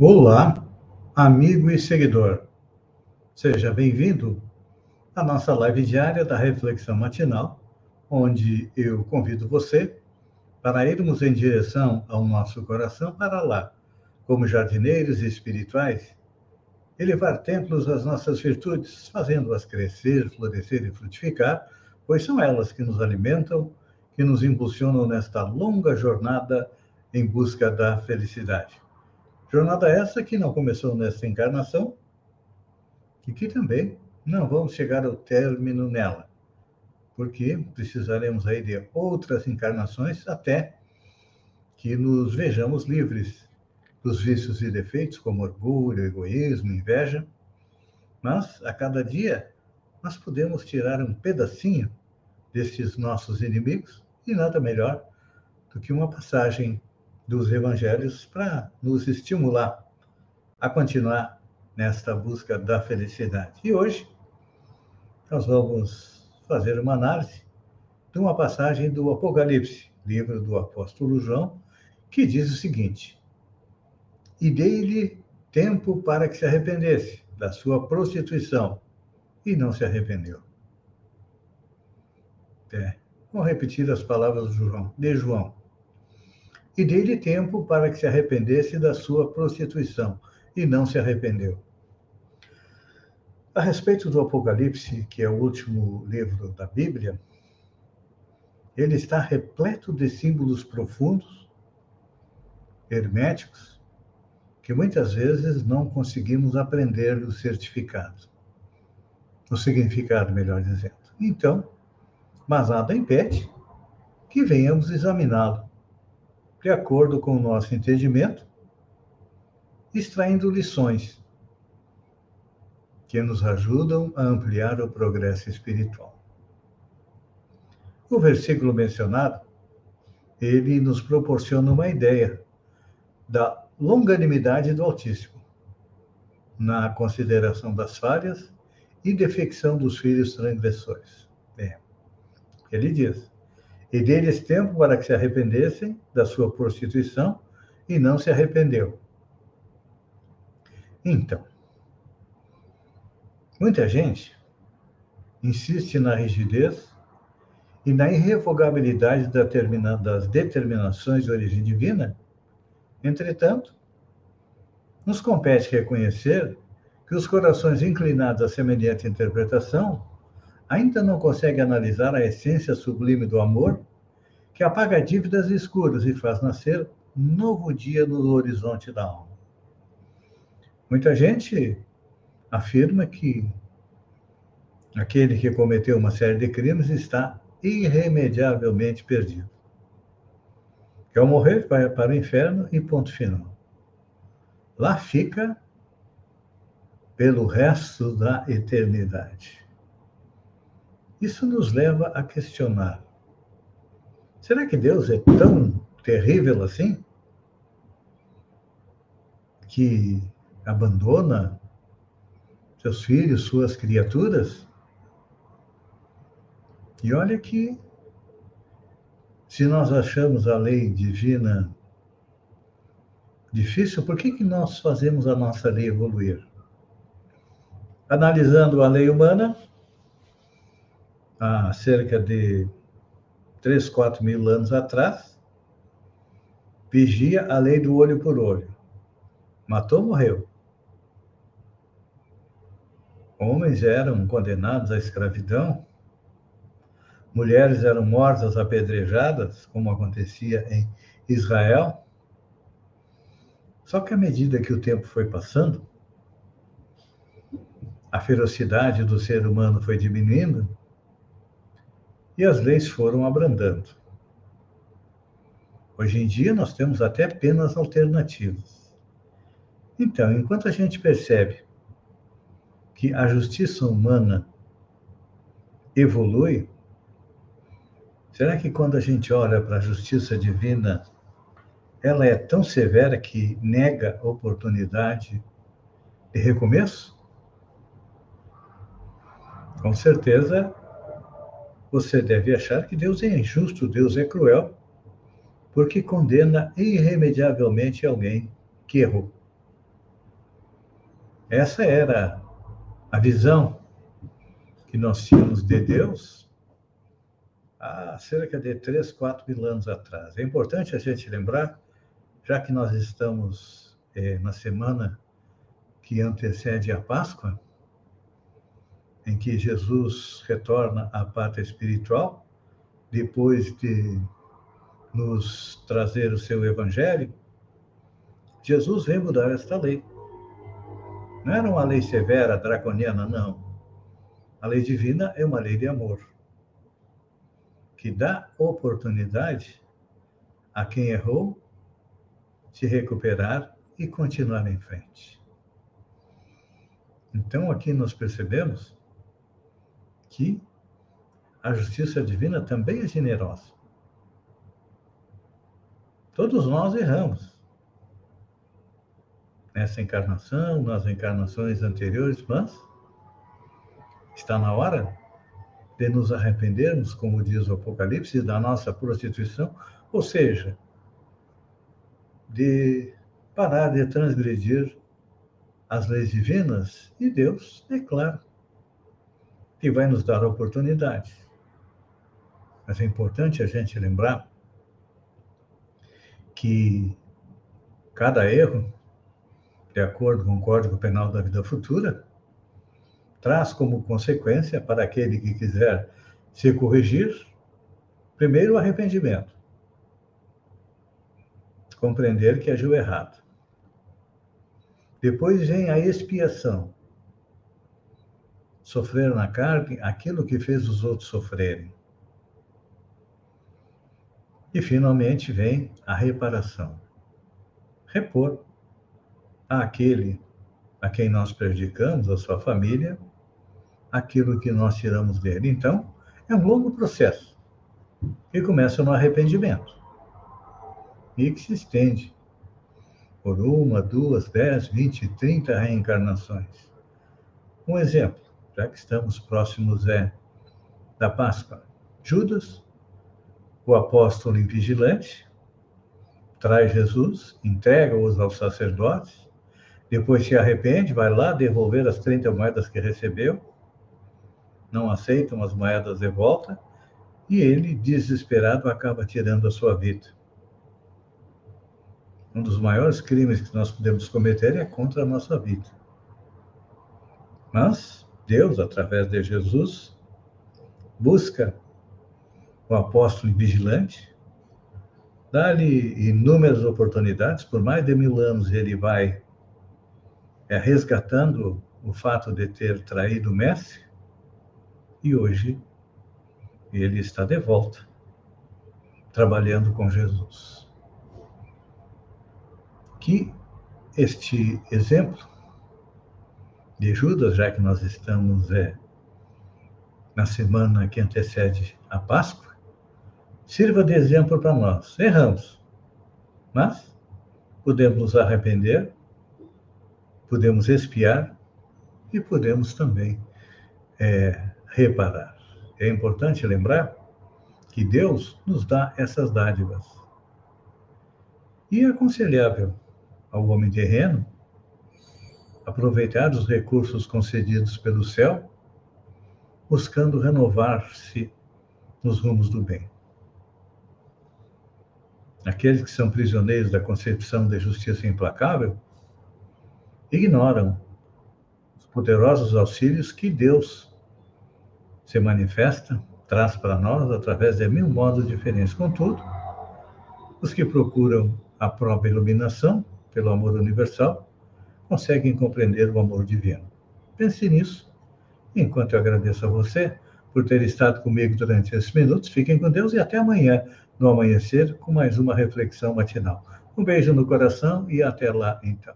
Olá, amigo e seguidor. Seja bem-vindo à nossa live diária da Reflexão Matinal, onde eu convido você para irmos em direção ao nosso coração para lá, como jardineiros espirituais, elevar templos às nossas virtudes, fazendo-as crescer, florescer e frutificar, pois são elas que nos alimentam, que nos impulsionam nesta longa jornada em busca da felicidade. Jornada essa que não começou nesta encarnação e que também não vamos chegar ao término nela, porque precisaremos aí de outras encarnações até que nos vejamos livres dos vícios e defeitos como orgulho, egoísmo, inveja. Mas a cada dia nós podemos tirar um pedacinho destes nossos inimigos e nada melhor do que uma passagem dos evangelhos para nos estimular a continuar nesta busca da felicidade. E hoje nós vamos fazer uma análise de uma passagem do Apocalipse, livro do apóstolo João, que diz o seguinte: E dei-lhe tempo para que se arrependesse da sua prostituição, e não se arrependeu. Vou repetir as palavras de João. E dei-lhe tempo para que se arrependesse da sua prostituição, e não se arrependeu. A respeito do Apocalipse, que é o último livro da Bíblia, ele está repleto de símbolos profundos, herméticos, que muitas vezes não conseguimos aprender o significado, melhor dizendo. Então, mas nada impede que venhamos examiná-lo, de acordo com o nosso entendimento, extraindo lições que nos ajudam a ampliar o progresso espiritual. O versículo mencionado, ele nos proporciona uma ideia da longanimidade do Altíssimo, na consideração das falhas e defecção dos filhos transgressores. Ele diz: E dei-lhes tempo para que se arrependessem da sua prostituição, e não se arrependeu. Então, muita gente insiste na rigidez e na irrevogabilidade das determinações de origem divina. Entretanto, nos compete reconhecer que os corações inclinados a semelhante interpretação ainda não conseguem analisar a essência sublime do amor, que apaga dívidas escuras e faz nascer novo dia no horizonte da alma. Muita gente afirma que aquele que cometeu uma série de crimes está irremediavelmente perdido. Que ao morrer vai para o inferno e ponto final. Lá fica pelo resto da eternidade. Isso nos leva a questionar: será que Deus é tão terrível assim? Que abandona seus filhos, suas criaturas? E olha que, se nós achamos a lei divina difícil, por que nós fazemos a nossa lei evoluir? Analisando a lei humana, há cerca de 3, 4 mil anos atrás, vigia a lei do olho por olho. Matou, morreu. Homens eram condenados à escravidão, mulheres eram mortas apedrejadas, como acontecia em Israel. Só que à medida que o tempo foi passando, a ferocidade do ser humano foi diminuindo e as leis foram abrandando. Hoje em dia nós temos até penas alternativas. Então, enquanto a gente percebe que a justiça humana evolui, será que quando a gente olha para a justiça divina, ela é tão severa que nega a oportunidade de recomeço? Com certeza, você deve achar que Deus é injusto, Deus é cruel, porque condena irremediavelmente alguém que errou. Essa era a visão que nós tínhamos de Deus há cerca de 3, 4 mil anos atrás. É importante a gente lembrar, já que nós estamos na semana que antecede a Páscoa, em que Jesus retorna à pátria espiritual, depois de nos trazer o seu evangelho, Jesus veio mudar esta lei. Não era uma lei severa, draconiana, não. A lei divina é uma lei de amor, que dá oportunidade a quem errou se recuperar e continuar em frente. Então, aqui nós percebemos que a justiça divina também é generosa. Todos nós erramos. Nessa encarnação, nas encarnações anteriores, mas está na hora de nos arrependermos, como diz o Apocalipse, da nossa prostituição, ou seja, de parar de transgredir as leis divinas, e Deus, é claro, que vai nos dar a oportunidade. Mas é importante a gente lembrar que cada erro, de acordo com o Código Penal da Vida Futura, traz como consequência, para aquele que quiser se corrigir, primeiro o arrependimento. Compreender que agiu errado. Depois vem a expiação. Sofrer na carne aquilo que fez os outros sofrerem. E, finalmente, vem a reparação. Repor àquele a quem nós prejudicamos, a sua família, aquilo que nós tiramos dele. Então, é um longo processo que começa no arrependimento e que se estende por 1, 2, 10, 20, 30 reencarnações. Um exemplo, já que estamos próximos da Páscoa. Judas, o apóstolo invigilante, traz Jesus, entrega-os aos sacerdotes, depois se arrepende, vai lá devolver as 30 moedas que recebeu, não aceitam as moedas de volta, e ele, desesperado, acaba tirando a sua vida. Um dos maiores crimes que nós podemos cometer é contra a nossa vida. Mas Deus, através de Jesus, busca o apóstolo vigilante, dá-lhe inúmeras oportunidades, por mais de 1000 anos ele vai resgatando o fato de ter traído o mestre, e hoje ele está de volta, trabalhando com Jesus. Que este exemplo de Judas, já que nós estamos na semana que antecede a Páscoa, sirva de exemplo para nós. Erramos, mas podemos nos arrepender, podemos expiar e podemos também reparar. É importante lembrar que Deus nos dá essas dádivas. E é aconselhável ao homem terreno aproveitar os recursos concedidos pelo céu, buscando renovar-se nos rumos do bem. Aqueles que são prisioneiros da concepção de justiça implacável ignoram os poderosos auxílios que Deus se manifesta, traz para nós através de 1000 modos diferentes. Contudo, os que procuram a própria iluminação pelo amor universal conseguem compreender o amor divino. Pense nisso. Enquanto eu agradeço a você por ter estado comigo durante esses minutos, fiquem com Deus e até amanhã, no amanhecer, com mais uma reflexão matinal. Um beijo no coração e até lá, então.